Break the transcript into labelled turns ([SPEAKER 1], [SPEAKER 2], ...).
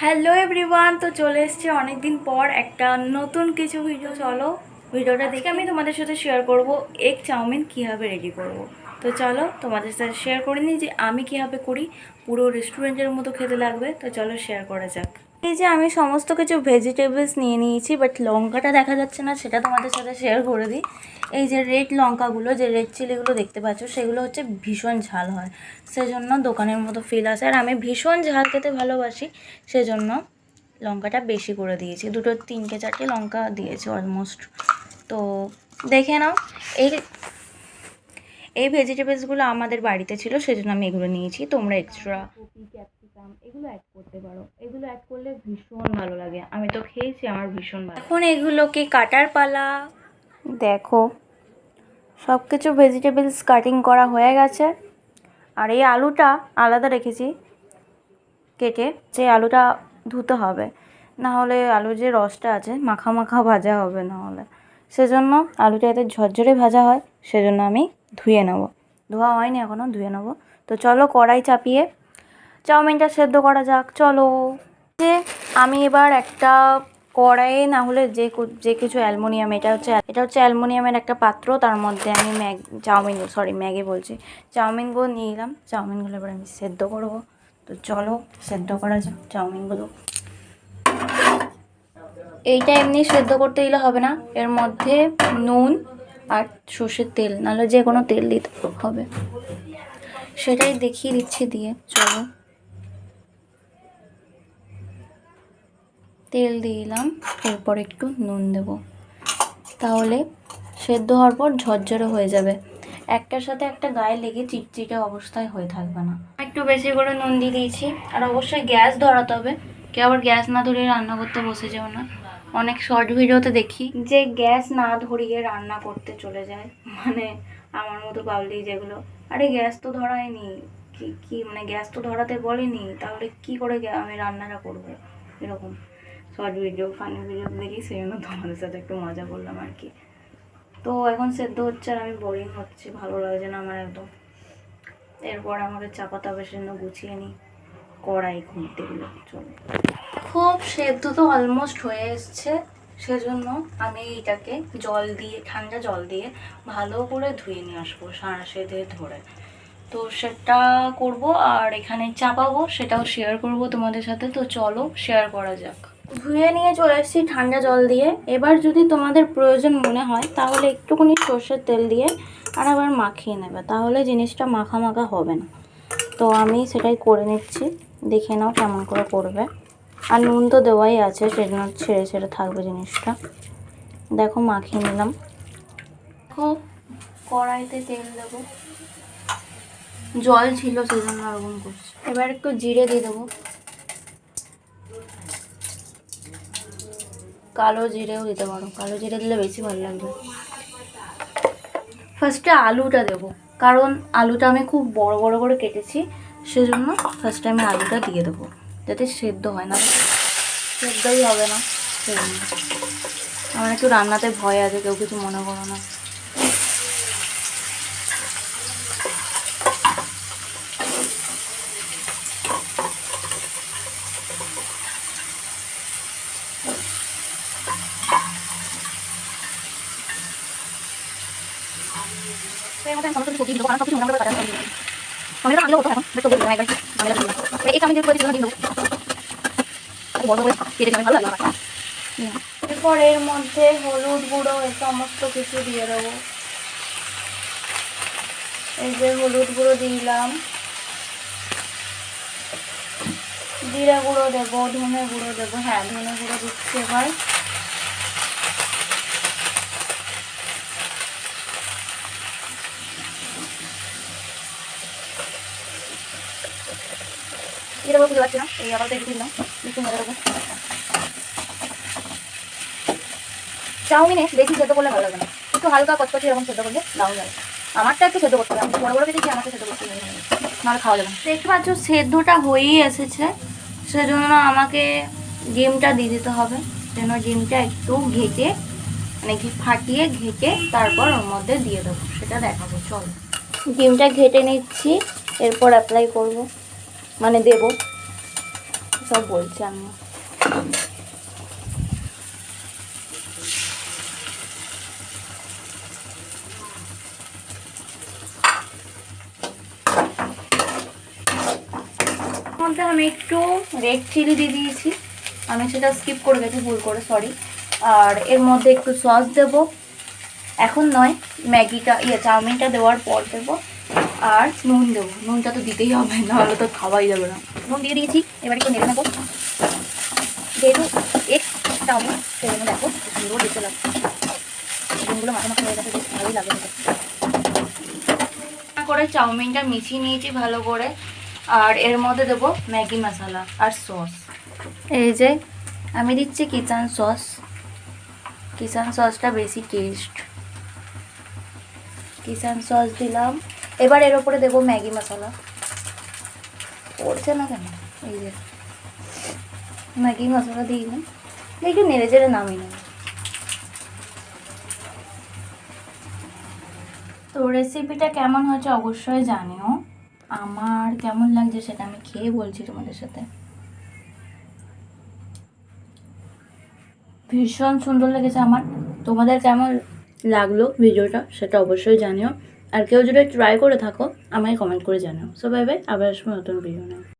[SPEAKER 1] Hello everyone, তো চলে এসছে অনেক দিন পর একটা নতুন কিছু ভিডিও। চলো ভিডিওটা দেখে আমি তোমাদের সাথে শেয়ার করব এগ চাউমিন কীভাবে রেডি করব। তো চলো তোমাদের সাথে শেয়ার করে নিই যে আমি কীভাবে করি। পুরো রেস্টুরেন্টের মতো খেতে লাগবে, তো চলো শেয়ার করা যাক। এই যে আমি সমস্ত কিছু ভেজিটেবলস নিয়ে নিয়েছি, বাট লঙ্কাটা দেখা যাচ্ছে না, সেটা তোমাদের সাথে শেয়ার করে দিই। এই যে রেড লঙ্কাগুলো, যে রেড চিলিগুলো দেখতে পাচ্ছ, সেগুলো হচ্ছে ভীষণ ঝাল হয়, সেজন্য দোকানের মতো ফিল আসে। আর আমি ভীষণ ঝাল খেতে ভালোবাসি, সেজন্য লঙ্কাটা বেশি করে দিয়েছি, 2-3-4টে লঙ্কা দিয়েছি অলমোস্ট। তো দেখে নাও, এই এই ভেজিটেবলসগুলো আমাদের বাড়িতে ছিল, সেজন্য আমি এগুলো নিয়েছি। তোমরা এক্সট্রা কপি, ক্যাপসিকাম এগুলো অ্যাড করতে পারো, এগুলো অ্যাড করলে ভীষণ ভালো লাগে। আমি তো খেয়েছি, আমার ভীষণ ভালো। এখন এগুলোকে কাটার পালা। দেখো সব কিছু ভেজিটেবলস কাটিং করা হয়ে গেছে। আর এই আলুটা আলাদা রেখেছি কেটে, যে আলুটা ধুতে হবে, না হলে আলুর যে রসটা আছে মাখা মাখা ভাজা হবে না হলে, সেজন্য আলুটা এতে ঝরঝরে ভাজা হয়, সেজন্য আমি ধুয়ে নেব। ধোয়া হয়নি এখনও, ধুয়ে নেব। তো চলো কড়াই চাপিয়ে চাউমিনটা সেদ্ধ করা যাক। চলো, যে আমি এবার একটা কড়াইয়ে, না হলে যে কিছু অ্যালুমিনিয়াম, এটা হচ্ছে অ্যালুমিনিয়ামের একটা পাত্র, তার মধ্যে আমি চাউমিনগুলো নিয়ে নিলাম। চাউমিনগুলো এবার আমি সেদ্ধ করবো। তো চলো সেদ্ধ করা যাক চাউমিনগুলো। এইটা এমনি সেদ্ধ করতে দিলে হবে না, এর মধ্যে নুন আর সর্ষের তেল, নাহলে যে কোনো তেল দিতে হবে, সেটাই দেখিয়ে দিচ্ছি দিয়ে। চলো তেল দিলাম, এরপর একটু নুন দেব, তাহলে সেদ্ধ হওয়ার পর ঝরঝরে হয়ে যাবে, একটার সাথে একটা গায়ে লেগে চিটচিটে অবস্থায় হয়ে থাকবে না। একটু বেশি করে নুন দিয়ে দিয়েছি। আর অবশ্যই গ্যাস ধরাতে হবে, কেউ আবার গ্যাস না ধরিয়ে রান্না করতে বসে যাও না। অনেক শর্ট ভিডিওতে দেখি যে গ্যাস না ধরিয়ে রান্না করতে চলে যায়, মানে আমার মতো পাবলিক যেগুলো, আরে গ্যাস তো ধরায়নি, কি মানে গ্যাস তো ধরাতে বলেনি, তাহলে কি করে আমি রান্নাটা করবো, এরকম শর্ট ভিডিও ফানি ভিডিও দেখি, সেই জন্য তোমাদের সাথে একটু মজা করলাম আর কি। তো এখন সেদ্ধ হচ্ছে আর আমি বোরিং হচ্ছে, ভালো লাগছে না আমার একদম। এরপর আমাকে চাপাতে হবে, সেজন্য গুছিয়ে নিই কড়াই খুঁড়তে গেলে। চলো, খুব সেদ্ধ তো অলমোস্ট হয়ে এসছে, সেজন্য আমি এটাকে ঠান্ডা জল দিয়ে ভালো করে ধুয়ে নিয়ে আসবো, সাঁড়াশে দিয়ে ধরে। তো সেটা করব, আর এখানে চাপাবো, সেটাও শেয়ার করব তোমাদের সাথে। তো চলো শেয়ার করা যাক। ধুয়ে নিয়ে চলে এসেছি ঠান্ডা জল দিয়ে। এবার যদি তোমাদের প্রয়োজন মনে হয় তাহলে একটুখানি সর্ষের তেল দিয়ে আর আবার মাখিয়ে নেবে, তাহলে জিনিসটা মাখা মাখা হবে না। তো আমি সেটাই করে নিচ্ছি, দেখে নাও কেমন করে করবে। আর নুন তো দেওয়াই আছে, সেজন্য ছেড়ে ছেড়ে থাকবে জিনিসটা। দেখো মাখিয়ে নিলাম। দেখো কড়াইতে তেল দেবো, জল ছিল সেজন্য ওরকম করছি। এবার একটু জিরে দিয়ে দেবো, কালো জিরেও দিতে পারো, কালো জিরে দিলে বেশি ভালো লাগবে। ফার্স্টে আলুটা দেবো, কারণ আলুটা আমি খুব বড় বড় করে কেটেছি, সেজন্য ফার্স্টে আমি আলুটা দিয়ে দেবো, যাতে সেদ্ধ হয়, না সেদ্ধই হবে না। সেজন্য আমার একটু রান্নাতে ভয় আছে, কেউ কিছু মনে করো না। এরপর এর মধ্যে হলুদ গুঁড়ো এই সমস্ত কিছু দিয়ে দেবো। এই যে হলুদ গুঁড়ো দিলাম, জিরে গুঁড়ো দেবো, ধনে গুঁড়ো দেবো, হ্যাঁ ধনে গুঁড়ো দিচ্ছি এবার। জিরে গুঁড়ো বুঝতে পারছি না, এই আবার একটু দিলাম, একটু মজা দেবো। চাউমিনে বেশি সেদ্ধ করলে ভালো লাগে না, একটু হালকা কচকচি এরকম সেদ্ধ করলে দাও যাবে। আমারটা একটু সেদ্ধ করতে হবে, আমি বড় বড় কেটেছি, আমাকে সেদ্ধ করতে হবে, নাহলে খাওয়া যাবে না। দেখতে পাচ্ছ সেদ্ধটা হয়েই এসেছে, সেজন্য আমাকে ডিমটা দিয়ে দিতে হবে। যেন ডিমটা একটু ঘেটে, মানে ফাটিয়ে ঘেটে তারপর ওর মধ্যে দিয়ে দেবো, সেটা দেখাবো। চলো ডিমটা ঘেটে নিচ্ছি, এরপর অ্যাপ্লাই করব, মানে দেবো। সব বলছি আমি। মধ্যে আমি একটু রেড চিলি দিয়ে দিয়েছি, আমি সেটা স্কিপ করে গেছি ভুল করে, সরি। আর এর মধ্যে একটু সস দেব, এখন নয়, ম্যাগিটা চাউমিনটা দেওয়ার পর দেবো। আর নুন দেবো, নুনটা তো দিতেই হবে, নাহলে তো খাওয়াই যাবে না। নুন দিয়ে দিয়েছি, এবার একটু নেড়ে নেবো। যেহেতু এক চাউমিন সেই জন্য দেখো সুন্দর দেখতে লাগছে, নুনগুলো মাখা মাখা হয়ে গেছে, বেশ ভালোই লাগে করে। চাউমিনটা মিশিয়ে নিয়েছি ভালো করে, আর এর মধ্যে দেবো ম্যাগি মশলা আর সস। এই যে আমি দিচ্ছি কিচেন সস, কিচেন সসটা বেশি টেস্ট, কিচেন সস দিলাম। এবার এর ওপরে দেবো ম্যাগি মশলা, পড়ছে না কেন, এই যে ম্যাগি মশলা দিয়ে দিলাম, একটু নেড়ে চেড়ে নামিয়ে নেব। তো রেসিপিটা কেমন হয়েছে অবশ্যই জানিও, আমার কেমন লাগছে সেটা আমি খেয়ে বলছি তোমাদের সাথে। ভীষণ সুন্দর লেগেছে আমার, তোমাদের কেমন লাগলো ভিডিওটা সেটা অবশ্যই জানিও। আর কেউ যদি ট্রাই করে থাকো আমাকে কমেন্ট করে জানাও। সো বাই বাই, আবার আসবো নতুন ভিডিও নিয়ে।